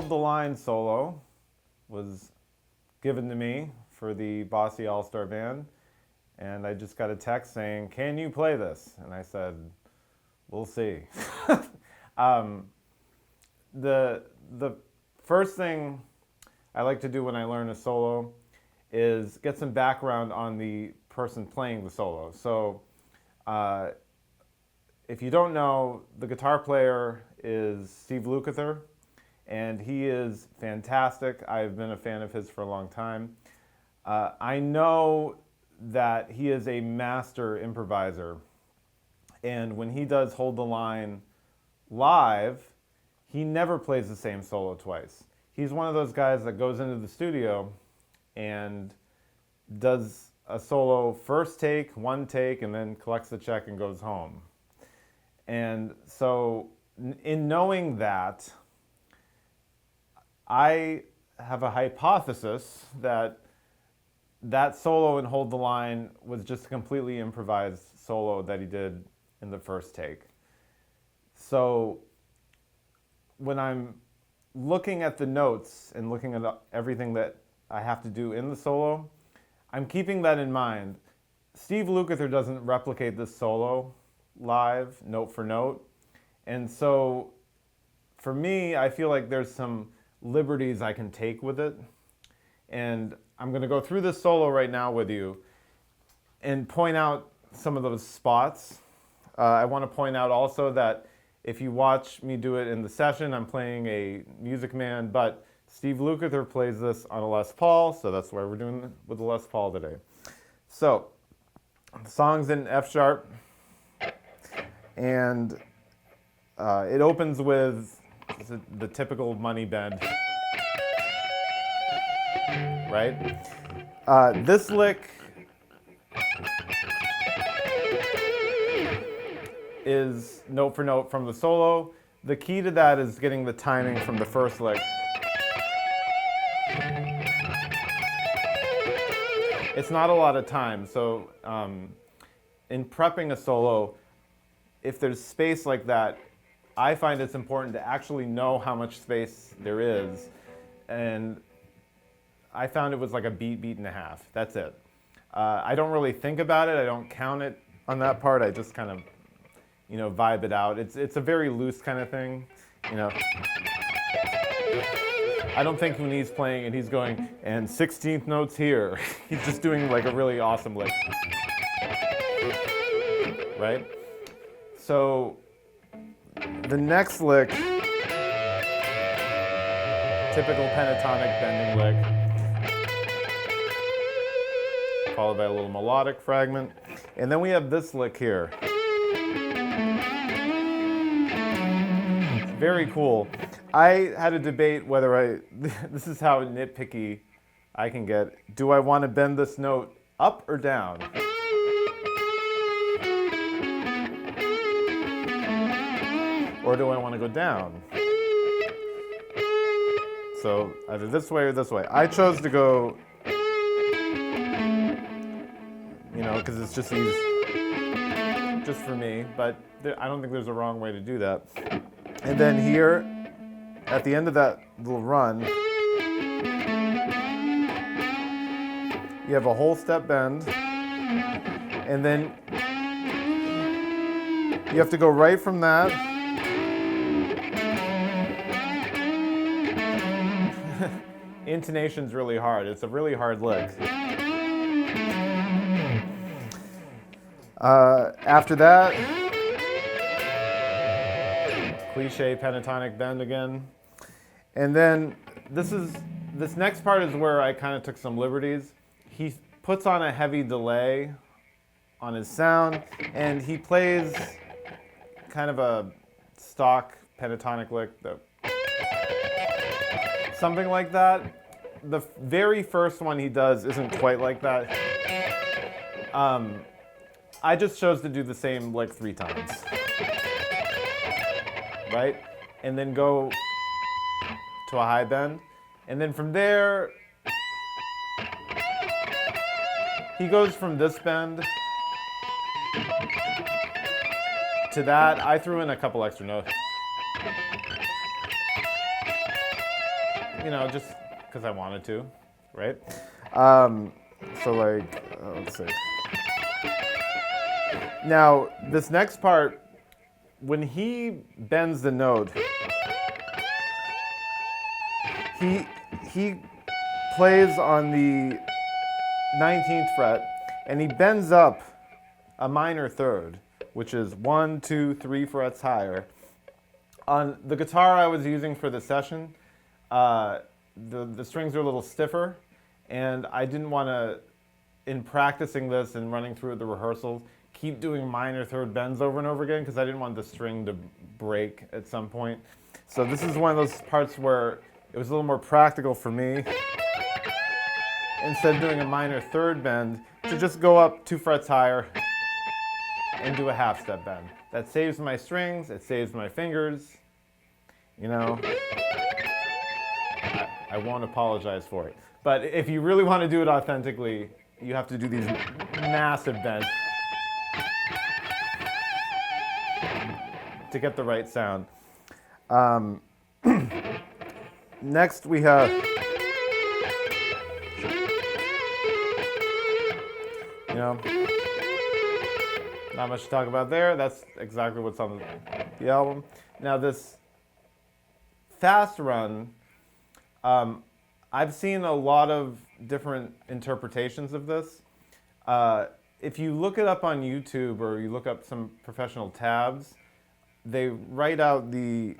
Hold the Line solo was given to me for the Bosse All-Star Band, and I just got a text saying, "Can you play this?" And I said, "We'll see." The first thing I like to do when I learn a solo is get some background on the person playing the solo. So if you don't know, the guitar player is Steve Lukather, and he is fantastic. I've been a fan of his for a long time. I know that he is a master improviser, and when he does Hold the Line live, he never plays the same solo twice. He's one of those guys that goes into the studio and does a solo first take, one take, and then collects the check and goes home. And so in knowing that, I have a hypothesis that that solo in Hold the Line was just a completely improvised solo that he did in the first take. So when I'm looking at the notes and looking at everything that I have to do in the solo, I'm keeping that in mind. Steve Lukather doesn't replicate this solo live, note for note. And so for me, I feel like there's some liberties I can take with it. And I'm going to go through this solo right now with you and point out some of those spots. I want to point out also that if you watch me do it in the session, I'm playing a Music Man, but Steve Lukather plays this on a Les Paul, so that's why we're doing it with the Les Paul today. So, the song's in F sharp, and it opens with the typical money bend, right? This lick is note for note from the solo. The key to that is getting the timing from the first lick. It's not a lot of time, so in prepping a solo, if there's space like that, I find it's important to actually know how much space there is, and I found it was like a beat and a half. That's it. I don't really think about it. I don't count it on that part. I just kind of, vibe it out. It's a very loose kind of thing, I don't think when he's playing and he's going, and 16th notes here, he's just doing like a really awesome lick, right? So the next lick, typical pentatonic bending lick, followed by a little melodic fragment, and then we have this lick here. It's very cool. I had a debate whether this is how nitpicky I can get. Do I want to bend this note up or down? Or do I want to go down? So either this way or this way. I chose to go, because it's just easy, just for me, but I don't think there's a wrong way to do that. And then here, at the end of that little run, you have a whole step bend, and then you have to go right from that intonation's really hard. It's a really hard lick. After that, cliche pentatonic bend again. And then this next part is where I kind of took some liberties. He puts on a heavy delay on his sound, and he plays kind of a stock pentatonic lick, something like that. The very first one he does isn't quite like that. I just chose to do the same lick 3 times, right? And then go to a high bend. And then from there, he goes from this bend to that. I threw in a couple extra notes. you know, just because I wanted to, right? So like, let's see. Now, this next part, when he bends the note, he plays on the 19th fret, and he bends up a minor third, which is 1, 2, 3 frets higher. On the guitar I was using for the session, the strings are a little stiffer, and I didn't want to, in practicing this and running through the rehearsals, keep doing minor third bends over and over again because I didn't want the string to break at some point. So this is one of those parts where it was a little more practical for me, instead of doing a minor third bend, to just go up 2 frets higher and do a half step bend. That saves my strings, it saves my fingers, you know. I won't apologize for it. But if you really want to do it authentically, you have to do these massive bends to get the right sound. Next we have, you know, not much to talk about there. That's exactly what's on the album. Now this fast run, I've seen a lot of different interpretations of this. If you look it up on YouTube or you look up some professional tabs, they write out the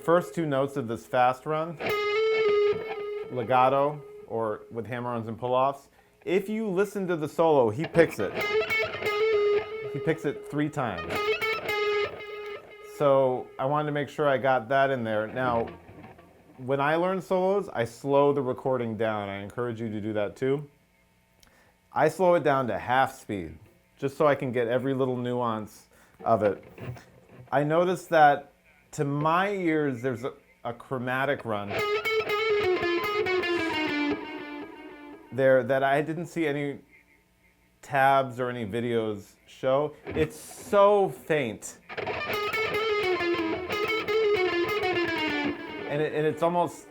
first 2 notes of this fast run, legato or with hammer-ons and pull-offs. If you listen to the solo, he picks it. He picks it 3 times. So I wanted to make sure I got that in there. Now, when I learn solos, I slow the recording down. I encourage you to do that too. I slow it down to half speed, just so I can get every little nuance of it. I noticed that to my ears, there's a chromatic run there that I didn't see any tabs or any videos show. It's so faint. And it's almost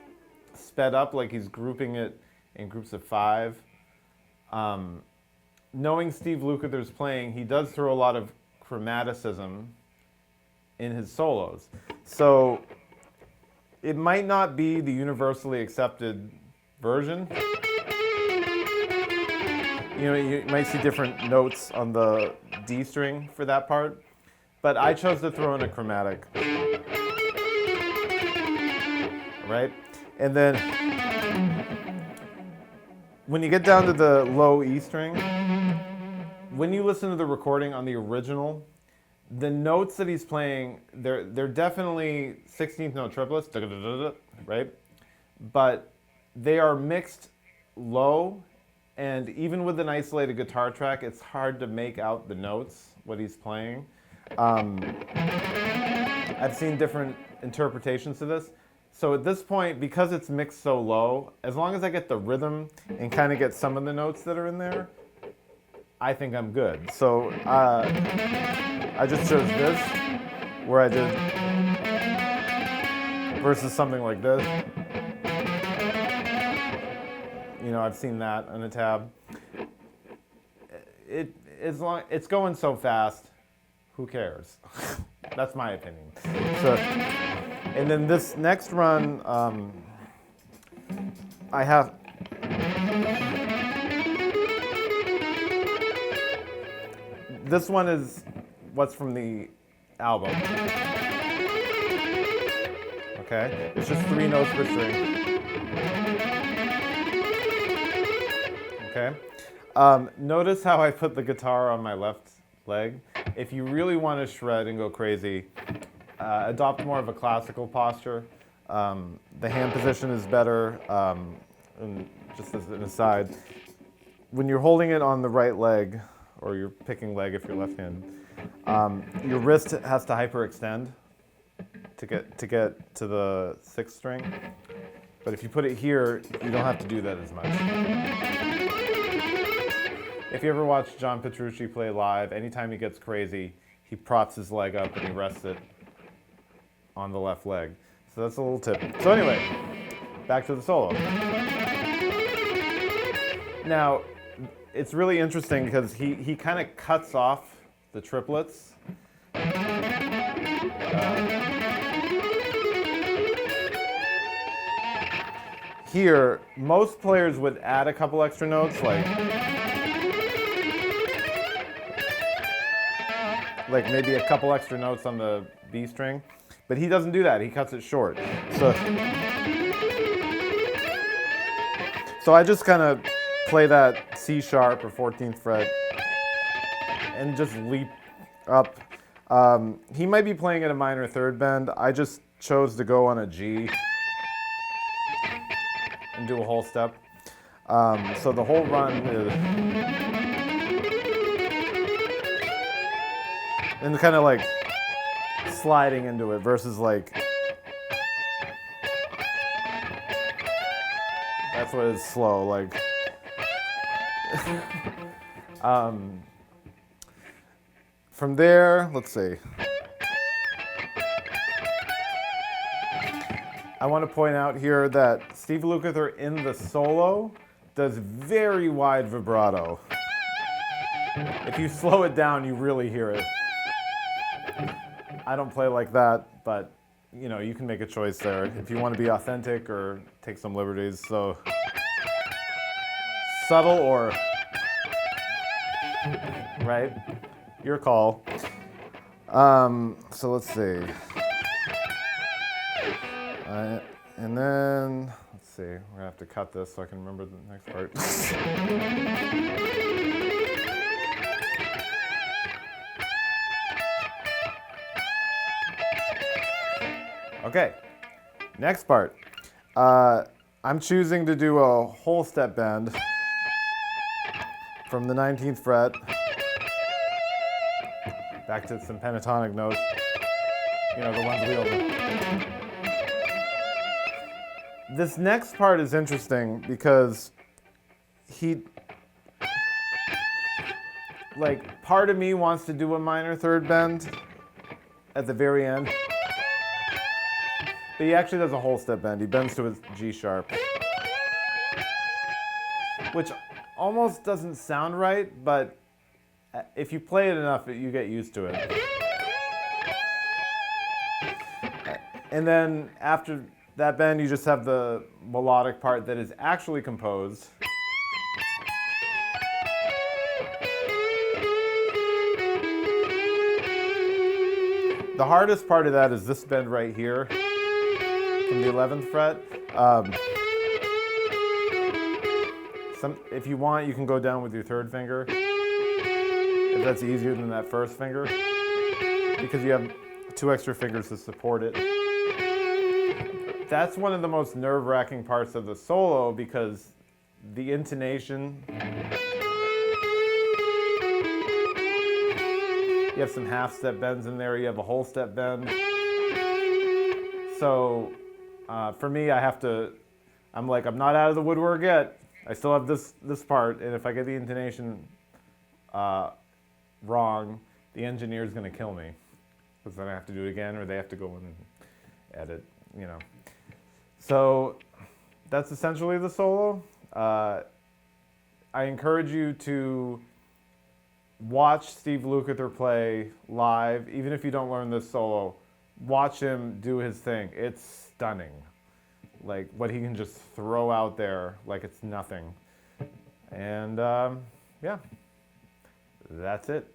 sped up, like he's grouping it in groups of 5. Knowing Steve Lukather's playing, he does throw a lot of chromaticism in his solos. So it might not be the universally accepted version. You know, you might see different notes on the D string for that part, but I chose to throw in a chromatic. Right? And then when you get down to the low E string, when you listen to the recording on the original, the notes that he's playing, they're definitely 16th note triplets, right? But they are mixed low, and even with an isolated guitar track, it's hard to make out the notes, what he's playing. I've seen different interpretations of this. So at this point, because it's mixed so low, as long as I get the rhythm and kind of get some of the notes that are in there, I think I'm good. So I just chose this, where I did, versus something like this. You know, I've seen that on a tab. It's going so fast, who cares? That's my opinion. So, and then this next run, I have, this one is what's from the album. Okay, it's just 3 notes per string. Okay, notice how I put the guitar on my left leg. If you really want to shred and go crazy, adopt more of a classical posture. The hand position is better. And just as an aside, when you're holding it on the right leg, or you're picking leg if you're left-handed, your wrist has to hyperextend to get to the 6th string. But if you put it here, you don't have to do that as much. If you ever watch John Petrucci play live, anytime he gets crazy, he props his leg up and he rests it on the left leg. So that's a little tip. So anyway, back to the solo. Now, it's really interesting because he kind of cuts off the triplets. Here, most players would add a couple extra notes, like maybe a couple extra notes on the B string, but he doesn't do that. He cuts it short. So I just kind of play that C sharp or 14th fret and just leap up. He might be playing at a minor third bend. I just chose to go on a G and do a whole step. So the whole run is, and kind of like sliding into it versus like, that's what is slow, like. From there, let's see. I want to point out here that Steve Lukather in the solo does very wide vibrato. If you slow it down, you really hear it. I don't play like that, but you know, you can make a choice there if you want to be authentic or take some liberties. So subtle or right, your call. So let's see. And then, let's see, we're gonna have to cut this so I can remember the next part. Okay, next part. I'm choosing to do a whole step bend from the 19th fret back to some pentatonic notes, you know, the ones we open. This next part is interesting because part of me wants to do a minor third bend at the very end, but he actually does a whole step bend. He bends to his G sharp, which almost doesn't sound right, but if you play it enough, you get used to it. And then after that bend, you just have the melodic part that is actually composed. The hardest part of that is this bend right here from the 11th fret. If you want, you can go down with your third finger, if that's easier than that first finger, because you have 2 extra fingers to support it. That's one of the most nerve-wracking parts of the solo because the intonation, you have some half-step bends in there, you have a whole step bend. So for me, I'm not out of the woodwork yet. I still have this part, and if I get the intonation wrong, the engineer's going to kill me. Because then I have to do it again, or they have to go in and edit, you know. So that's essentially the solo. I encourage you to watch Steve Lukather play live, even if you don't learn this solo. Watch him do his thing. It's stunning. Like what he can just throw out there like it's nothing. And yeah, that's it.